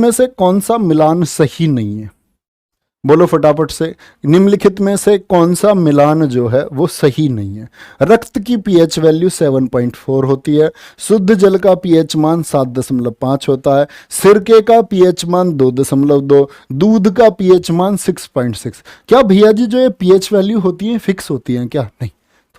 में से कौन सा मिलान सही नहीं है? बोलो फटाफट से, निम्नलिखित में से कौन सा मिलान जो है वो सही नहीं है? रक्त की पीएच वैल्यू 7.4 होती है, शुद्ध जल का पीएच मान 7.5 होता है, सिरके का पीएच मान 2.2, दूध का पीएच मान 6.6। क्या भैया जी जो ये पीएच वैल्यू होती है फिक्स होती है क्या? नहीं,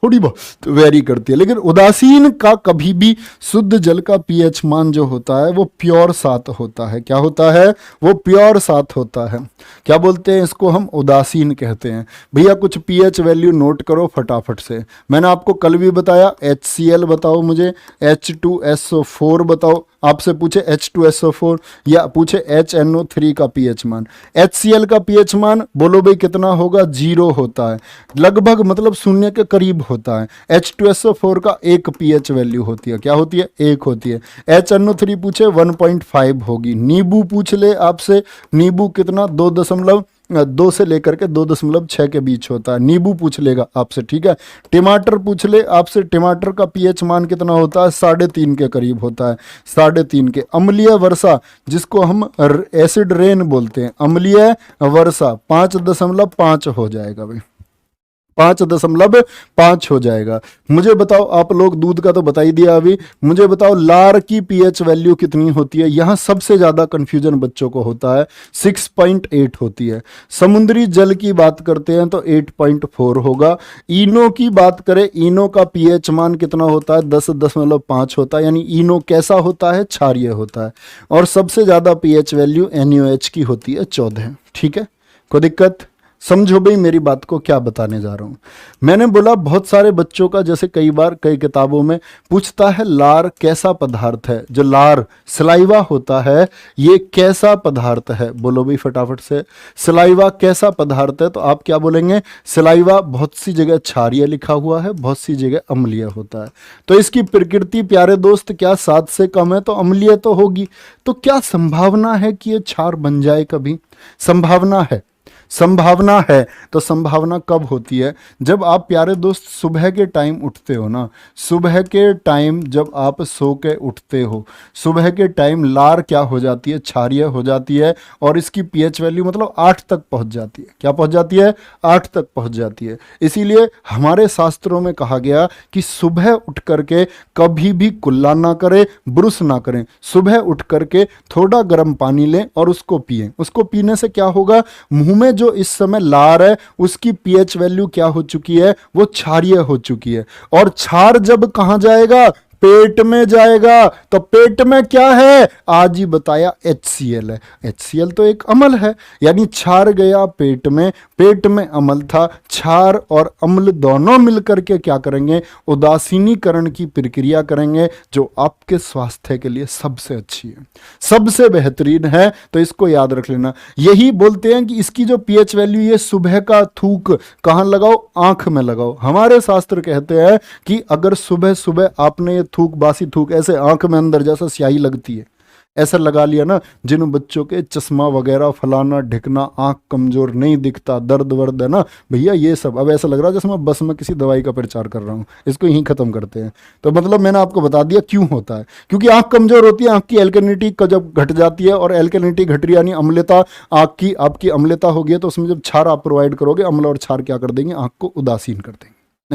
थोड़ी बहुत वेरी करती है। लेकिन उदासीन का कभी भी शुद्ध जल का पीएच मान जो होता है वो प्योर 7 होता है। क्या होता है? वो प्योर 7 होता है। क्या बोलते हैं इसको? हम उदासीन कहते हैं। भैया कुछ पीएच वैल्यू नोट करो फटाफट से। मैंने आपको कल भी बताया HCl बताओ मुझे, H2SO4 बताओ। आपसे पूछे H2SO4 या पूछे HNO3 का पीएच मान, HCl का पीएच मान बोलो भाई कितना होगा? 0 होता है, लगभग मतलब शून्य के करीब होता है। H2SO4 का 1 पीएच वैल्यू होती है। क्या होती है? 1 होती है। HNO3 पूछे 1.5 होगी। नींबू पूछ ले आपसे, नींबू कितना? 2 से लेकर के 2.6 के बीच होता है। नींबू पूछ लेगा आपसे, ठीक है। टमाटर पूछ ले आपसे, टमाटर का पीएच मान कितना होता है? 3.5 के करीब होता है, 3.5 के। अम्लीय वर्षा जिसको हम एसिड रेन बोलते हैं, अम्लीय वर्षा 5.5 हो जाएगा भाई, 5.5 हो जाएगा। मुझे बताओ, आप लोग दूध का तो बता ही दिया अभी, मुझे बताओ लार की पीएच वैल्यू कितनी होती है? यहां सबसे ज्यादा कंफ्यूजन बच्चों को होता है, 6.8 होती है। समुद्री जल की बात करते हैं तो 8.4 होगा। इनो की बात करें, इनो का पीएच मान कितना होता है? 10.5 होता है। यानी इनो कैसा होता है? क्षारीय होता है। और सबसे ज्यादा पीएच वैल्यू NaOH की होती है, 14। ठीक है, कोई दिक्कत? समझो भाई मेरी बात को क्या बताने जा रहा हूं। मैंने बोला बहुत सारे बच्चों का, जैसे कई बार कई किताबों में पूछता है लार कैसा पदार्थ है? जो लार सलाइवा होता है ये कैसा पदार्थ है? बोलो भाई फटाफट से, सलाइवा कैसा पदार्थ है? तो आप क्या बोलेंगे? सलाइवा बहुत सी जगह क्षारीय लिखा हुआ है, बहुत सी जगह अम्लीय होता है। तो इसकी प्रकृति प्यारे दोस्त क्या 7 से कम है तो अम्लीय तो होगी। तो क्या संभावना है कि ये क्षार बन जाए कभी? संभावना है, संभावना है। तो संभावना कब होती है? जब आप प्यारे दोस्त सुबह के टाइम उठते हो ना, सुबह के टाइम जब आप सो के उठते हो, सुबह के टाइम लार क्या हो जाती है? क्षारीय हो जाती है। और इसकी पीएच वैल्यू मतलब 8 तक पहुंच जाती है। क्या पहुंच जाती है? 8 तक पहुंच जाती है। इसीलिए हमारे शास्त्रों में कहा गया कि सुबह उठ करके कभी भी कुल्ला ना करें, ब्रुश ना करें। सुबह उठ करके थोड़ा गर्म पानी लें और उसको पिएं। उसको पीने से क्या होगा? मुंह में जो इस समय लार है उसकी पीएच वैल्यू क्या हो चुकी है? वो क्षारीय हो चुकी है। और क्षार जब कहां जाएगा? पेट में जाएगा। तो पेट में क्या है? आज ही बताया, HCl है। HCl तो एक अम्ल है, यानी क्षार गया पेट में, पेट में अम्ल था। क्षार और अम्ल दोनों मिलकर के क्या करेंगे? उदासीनीकरण की प्रक्रिया करेंगे, जो आपके स्वास्थ्य के लिए सबसे अच्छी है, सबसे बेहतरीन है। तो इसको याद रख लेना। यही बोलते हैं कि इसकी जो पीएच वैल्यू, ये सुबह का थूक कहां लगाओ? आंख में लगाओ। हमारे शास्त्र कहते हैं कि अगर सुबह सुबह आपने ये थूक, बासी थूक ऐसे आंख में अंदर जैसा स्याही लगती है ऐसा लगा लिया ना, जिन बच्चों के चश्मा वगैरह फलाना ढिकना, आंख कमजोर नहीं दिखता, दर्द वर्द है ना भैया, ये सब अब ऐसा लग रहा है जैसे मैं बस में किसी दवाई का प्रचार कर रहा हूँ। इसको यहीं खत्म करते हैं। तो मतलब मैंने आपको बता दिया क्यों होता है, क्योंकि आंख कमजोर होती है, आंख की एल्कलिनिटी का जब घट जाती है, और एल्कलिनिटी घट रही यानी अम्लता, आंख की आपकी अम्लता हो गई है, तो उसमें जब क्षार आप प्रोवाइड करोगे, अम्ल और क्षार क्या कर देंगे? आंख को उदासीन कर देंगे।